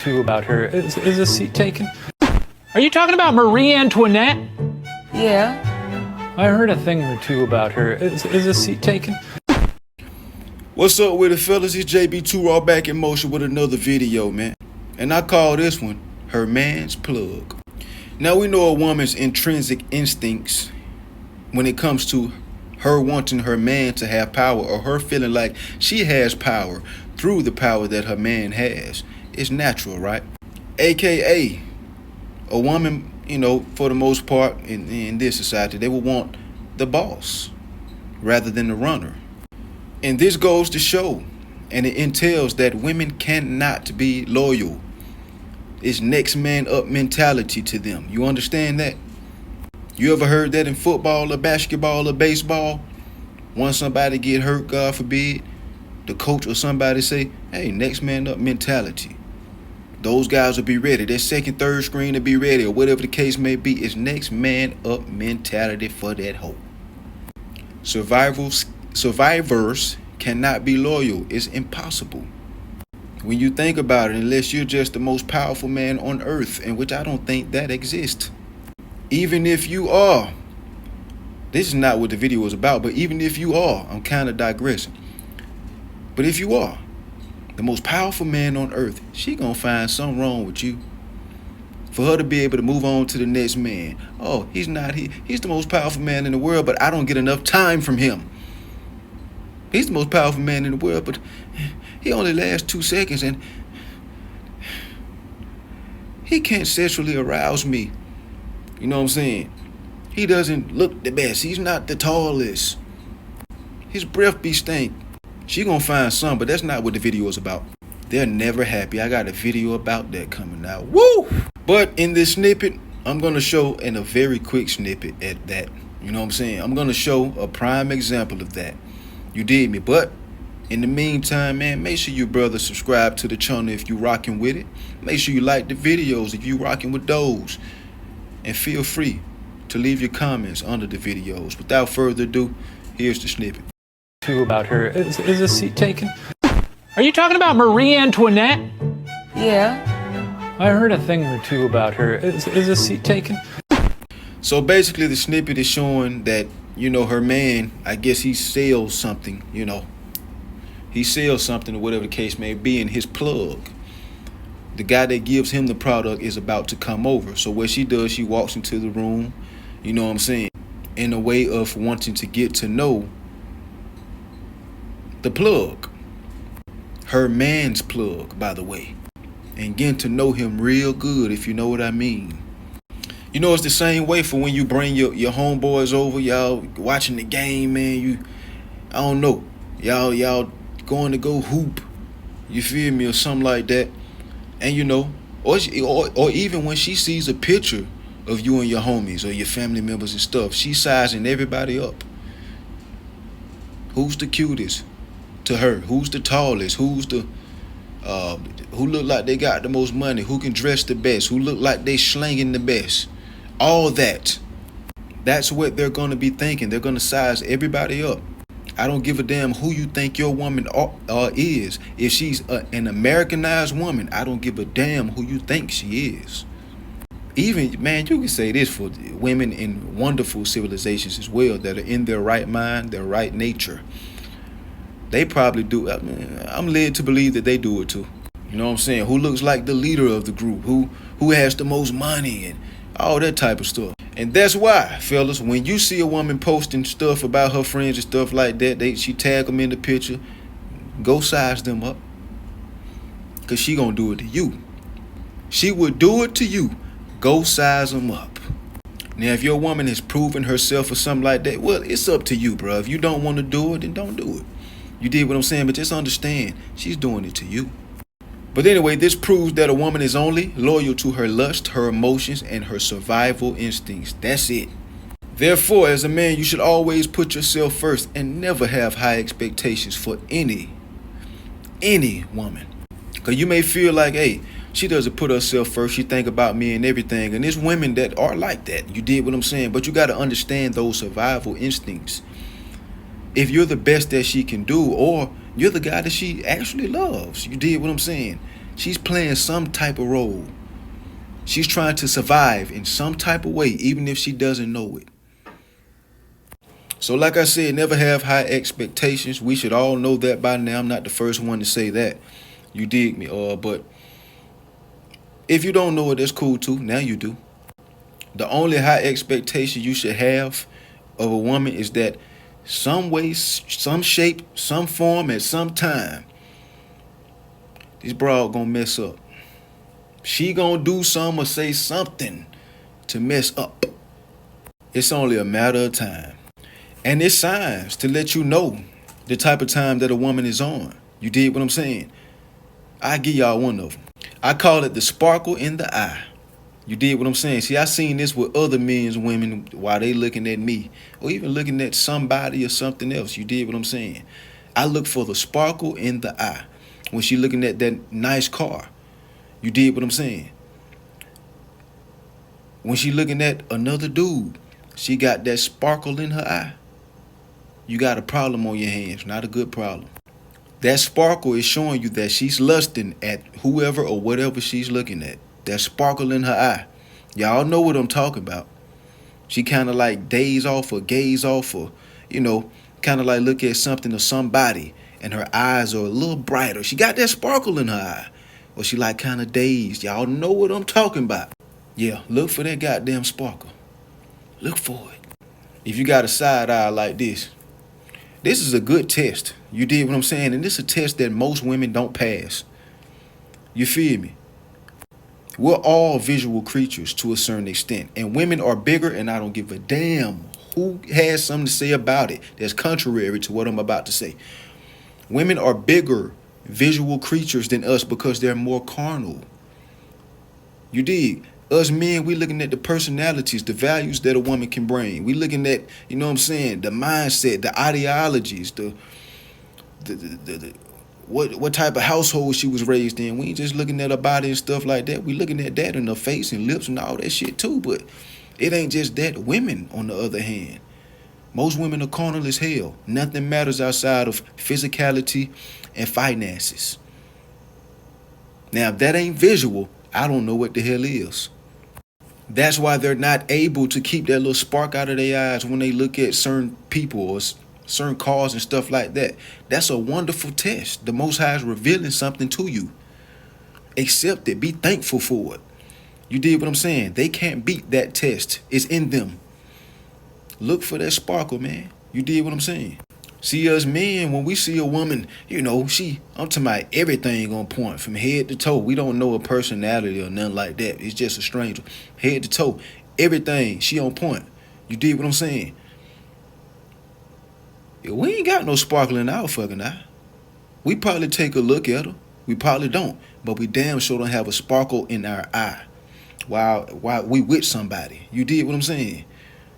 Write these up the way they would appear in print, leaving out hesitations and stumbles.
Too about her. Is a seat taken? Are you talking about Marie Antoinette? Yeah. I heard a thing or two about her. Is a seat taken? What's up with it, fellas? It's JB2 Raw back in motion with another video, man. And I call this one Her Man's Plug. Now we know a woman's intrinsic instincts when it comes to her wanting her man to have power, or her feeling like she has power through the power that her man has. It's natural, right? AKA, a woman, for the most part in this society, they will want the boss rather than the runner. And this goes to show, and it entails that women cannot be loyal. It's next man up mentality to them. You understand that? You ever heard that in football or basketball or baseball? Once somebody get hurt, God forbid, the coach or somebody say, hey, next man up mentality. Those guys will be ready. Their second, third screen to be ready, or whatever the case may be. It's next man up mentality for that hoe. Survivors cannot be loyal. It's impossible. When you think about it, unless you're just the most powerful man on earth, in which I don't think that exists. Even if you are, this is not what the video is about, but even if you are, I'm kind of digressing. But if you are the most powerful man on earth, she gonna find something wrong with you. For her to be able to move on to the next man. Oh, he's the most powerful man in the world, but I don't get enough time from him. He's the most powerful man in the world, but he only lasts 2 seconds and he can't sexually arouse me. You know what I'm saying? He doesn't look the best. He's not the tallest. His breath be stink. She gonna find some, but that's not what the video is about. They're never happy. I got a video about that coming out. Woo! But in this snippet, I'm gonna show, in a very quick snippet at that. You know what I'm saying? I'm gonna show a prime example of that. You did me. But in the meantime, man, make sure you brothers subscribe to the channel if you rocking with it. Make sure you like the videos if you rocking with those. And feel free to leave your comments under the videos. Without further ado, here's the snippet. Too about her. Is a seat taken? Are you talking about Marie Antoinette? Yeah. I heard a thing or two about her. Is a seat taken? So basically the snippet is showing that, her man, I guess he sells something, He sells something or whatever the case may be, and his plug, the guy that gives him the product, is about to come over. So what she does, she walks into the room, you know what I'm saying, in a way of wanting to get to know the plug. Her man's plug, by the way. And getting to know him real good, if you know what I mean. It's the same way for when you bring your homeboys over, y'all watching the game, man. I don't know, y'all going to go hoop, you feel me, or something like that. And or even when she sees a picture of you and your homies or your family members and stuff, she's sizing everybody up. Who's the cutest to her? Who's the tallest? Who's the who look like they got the most money? Who can dress the best? Who look like they slinging the best? All that. That's what they're going to be thinking. They're going to size everybody up. I don't give a damn who you think your woman is. If she's an Americanized woman, I don't give a damn who you think she is. Even, man, you can say this for women in wonderful civilizations as well that are in their right mind, their right nature. They probably do. I'm led to believe that they do it too. You know what I'm saying? Who looks like the leader of the group? Who has the most money and all that type of stuff. And that's why, fellas, when you see a woman posting stuff about her friends and stuff like that, she tag them in the picture, go size them up. Because she gonna do it to you. She would do it to you. Go size them up. Now, if your woman has proven herself or something like that, well, it's up to you, bro. If you don't want to do it, then don't do it. You did what I'm saying, but just understand, she's doing it to you. But anyway, this proves that a woman is only loyal to her lust, her emotions, and her survival instincts. That's it. Therefore, as a man, you should always put yourself first and never have high expectations for any woman. Because you may feel like, hey, she doesn't put herself first. She think about me and everything. And there's women that are like that. You did what I'm saying. But you got to understand those survival instincts. If you're the best that she can do, or you're the guy that she actually loves, you did what I'm saying, She's playing some type of role. She's trying to survive in some type of way, even if she doesn't know it. So like I said, never have high expectations. We should all know that by now. I'm not the first one to say that. You dig me? But if you don't know it, that's cool too. Now you do. The only high expectation you should have of a woman is that some way, some shape, some form, at some time, this broad gonna mess up. She gonna do something or say something to mess up. It's only a matter of time. And it's signs to let you know the type of time that a woman is on. You dig what I'm saying? I give y'all one of them. I call it the sparkle in the eye. You dig what I'm saying? See, I seen this with other men's women while they looking at me, or even looking at somebody or something else. You dig what I'm saying? I look for the sparkle in the eye when she looking at that nice car. You dig what I'm saying? When she looking at another dude, she got that sparkle in her eye. You got a problem on your hands, not a good problem. That sparkle is showing you that she's lusting at whoever or whatever she's looking at. That sparkle in her eye. Y'all know what I'm talking about. She kind of like daze off or gaze off or, kind of like look at something or somebody and her eyes are a little brighter. She got that sparkle in her eye. Or she like kind of dazed. Y'all know what I'm talking about. Yeah, look for that goddamn sparkle. Look for it. If you got a side eye like this is a good test. You did what I'm saying? And this is a test that most women don't pass. You feel me? We're all visual creatures to a certain extent. And women are bigger, and I don't give a damn who has something to say about it that's contrary to what I'm about to say. Women are bigger visual creatures than us because they're more carnal. You dig? Us men, we looking at the personalities, the values that a woman can bring. We looking at, the mindset, the ideologies, what type of household she was raised in. We ain't just looking at her body and stuff like that. We looking at that in her face and lips and all that shit too. But it ain't just that. Women, on the other hand, most women are carnal as hell. Nothing matters outside of physicality and finances. Now, if that ain't visual, I don't know what the hell is. That's why they're not able to keep that little spark out of their eyes when they look at certain people or certain cars and stuff like that. That's a wonderful test. The Most High is revealing something to you. Accept it. Be thankful for it. You did what I'm saying? They can't beat that test. It's in them. Look for that sparkle, man. You did what I'm saying? See, us men, when we see a woman, I'm talking about everything on point from head to toe. We don't know her personality or nothing like that. It's just a stranger. Head to toe. Everything, she on point. You did what I'm saying? We ain't got no sparkle in our fucking eye. We probably take a look at her. We probably don't. But we damn sure don't have a sparkle in our eye while we with somebody. You did what I'm saying?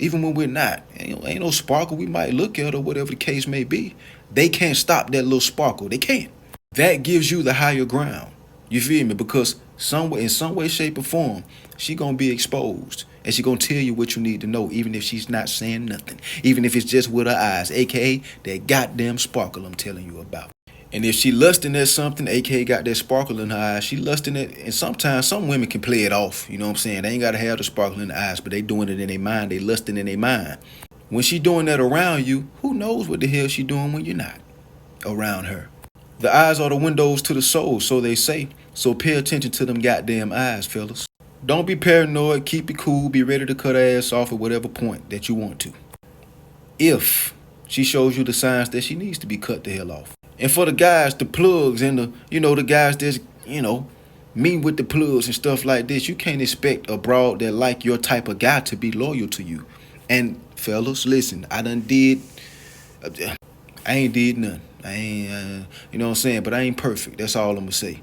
Even when we're not, ain't no sparkle. We might look at her, whatever the case may be. They can't stop that little sparkle. They can't. That gives you the higher ground. You feel me? Because in some way, shape, or form, she gonna be exposed. And she gonna tell you what you need to know, even if she's not saying nothing. Even if it's just with her eyes, a.k.a. that goddamn sparkle I'm telling you about. And if she lusting at something, a.k.a. got that sparkle in her eyes, she lusting at, and sometimes some women can play it off, you know what I'm saying? They ain't got to have the sparkle in the eyes, but they doing it in their mind, they lusting in their mind. When she doing that around you, who knows what the hell she doing when you're not around her? The eyes are the windows to the soul, so they say, so pay attention to them goddamn eyes, fellas. Don't be paranoid, keep it cool, be ready to cut her ass off at whatever point that you want to. If she shows you the signs that she needs to be cut the hell off. And for the guys, the plugs and the guys that's, mean with the plugs and stuff like this, you can't expect a broad that like your type of guy to be loyal to you. And fellas, listen, I ain't did nothing. I ain't, you know what I'm saying? But I ain't perfect. That's all I'm gonna say.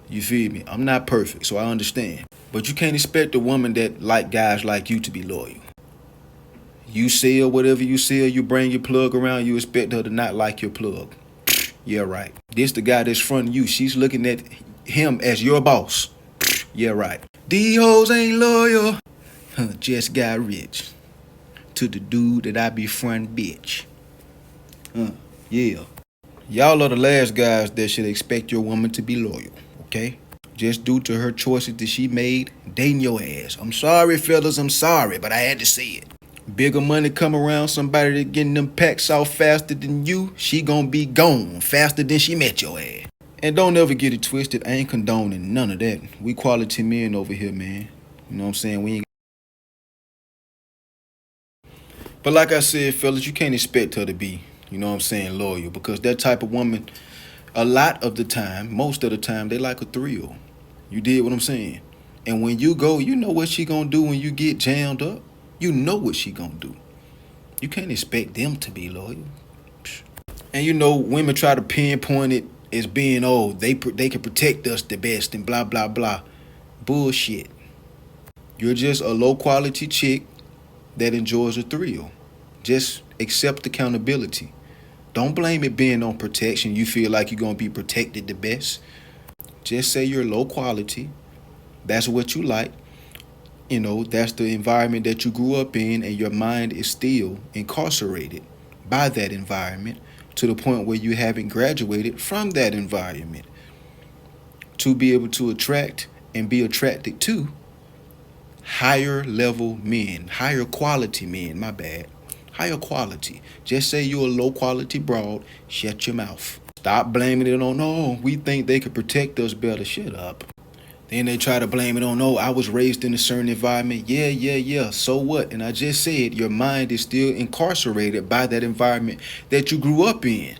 You feel me? I'm not perfect, so I understand. But you can't expect a woman that like guys like you to be loyal. You sell whatever you sell, you bring your plug around, you expect her to not like your plug. Yeah, right. This the guy that's fronting you. She's looking at him as your boss. Yeah, right. These hoes ain't loyal. Just got rich. To the dude that I be fronting, bitch. Yeah. Y'all are the last guys that should expect your woman to be loyal, okay? just due to her choices that she made dating your ass. I'm sorry, fellas, I'm sorry, but I had to say it. Bigger money come around somebody that getting them packs out faster than you, she gonna be gone faster than she met your ass. And don't ever get it twisted, I ain't condoning none of that. We quality men over here, man. You know what I'm saying? We ain't. But like I said, fellas, you can't expect her to be, you know what I'm saying, loyal, because that type of woman, a lot of the time, most of the time, they like a thrill. You did what I'm saying? And when you go, you know what she gonna do when you get jammed up. You know what she gonna do. You can't expect them to be loyal. And you know, women try to pinpoint it as being, oh, they can protect us the best and blah, blah, blah. Bullshit. You're just a low quality chick that enjoys a thrill. Just accept accountability. Don't blame it being on protection. You feel like you're gonna be protected the best. Just say you're low quality. That's what you like. You know, that's the environment that you grew up in, and your mind is still incarcerated by that environment to the point where you haven't graduated from that environment to be able to attract and be attracted to higher level men, higher quality men, my bad. Higher quality. Just say you're a low quality broad, shut your mouth. Stop blaming it on, oh, we think they could protect us better. Shut up. Then they try to blame it on, oh, I was raised in a certain environment. Yeah. So what? And I just said your mind is still incarcerated by that environment that you grew up in.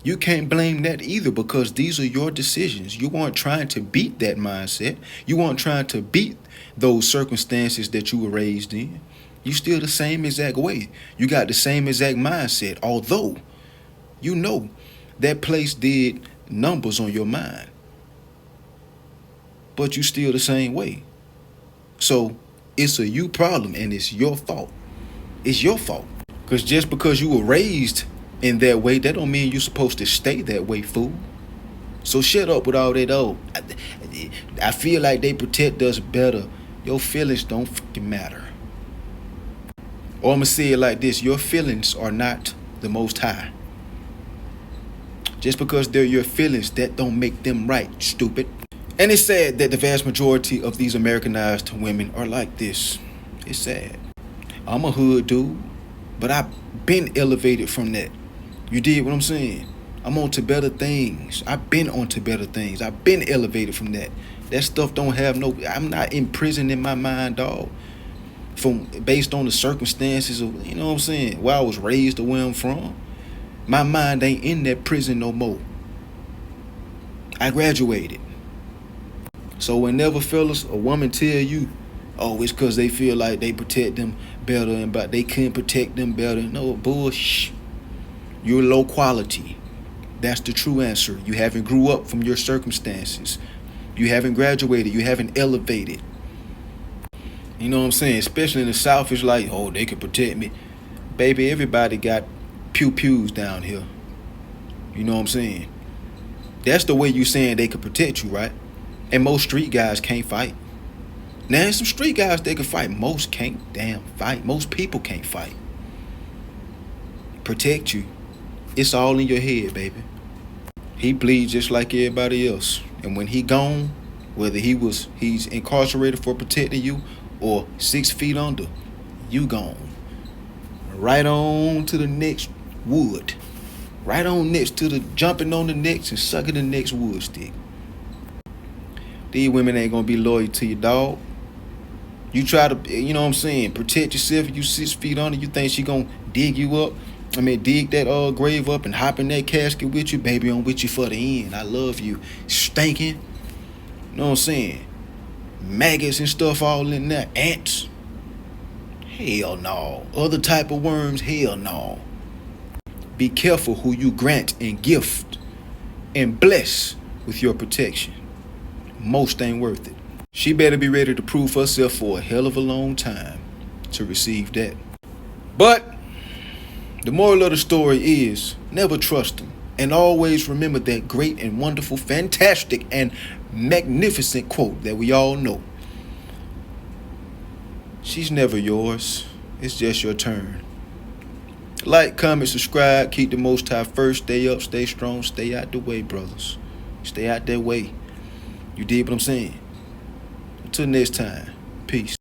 You can't blame that either, because these are your decisions. You weren't trying to beat that mindset. You weren't trying to beat those circumstances that you were raised in. You still the same exact way. You got the same exact mindset, although you know that place did numbers on your mind. But you still the same way. So it's a you problem, and it's your fault. It's your fault. Because just because you were raised in that way, that don't mean you're supposed to stay that way, fool. So shut up with all that, oh, I feel like they protect us better. Your feelings don't fucking matter. Or I'm going to say it like this. Your feelings are not the Most High. Just because they're your feelings, that don't make them right, stupid. And it's sad that the vast majority of these Americanized women are like this. It's sad. I'm a hood dude, but I've been elevated from that. You did what I'm saying? I'm on to better things. I've been on to better things. I've been elevated from that. That stuff don't have no, I'm not imprisoned in my mind, dog. Based on the circumstances of, you know what I'm saying, where I was raised or where I'm from. My mind ain't in that prison no more. I graduated. So whenever fellas, a woman tell you, oh, it's because they feel like they protect them better and but they can't protect them better. No, bullshit. You're low quality. That's the true answer. You haven't grew up from your circumstances. You haven't graduated. You haven't elevated. You know what I'm saying? Especially in the South, it's like, oh, they could protect me. Baby, everybody got pew-pews down here. You know what I'm saying? That's the way you saying they could protect you, right? And most street guys can't fight. Now, there's some street guys that can fight. Most can't damn fight. Most people can't fight. Protect you. It's all in your head, baby. He bleeds just like everybody else. And when he gone, whether he's incarcerated for protecting you or 6 feet under, you gone. Right on to the next wood. Right on next to the jumping on the next and sucking the next wood stick. These women ain't gonna be loyal to you, dog. You try to, you know what I'm saying, protect yourself. You 6 feet under, you think she gonna dig you up? I mean, dig that grave up and hop in that casket with you, baby. I'm with you for the end. I love you. Stinking. You know what I'm saying? Maggots and stuff all in there. Ants. Hell no. Other type of worms. Hell no. Be careful who you grant and gift and bless with your protection. Most ain't worth it. She better be ready to prove herself for a hell of a long time to receive that. But the moral of the story is never trust them. And always remember that great and wonderful, fantastic and magnificent quote that we all know. She's never yours. It's just your turn. Like, comment, subscribe, keep the Most High first. Stay up, stay strong, stay out the way, brothers. Stay out that way. You dig what I'm saying? Until next time, peace.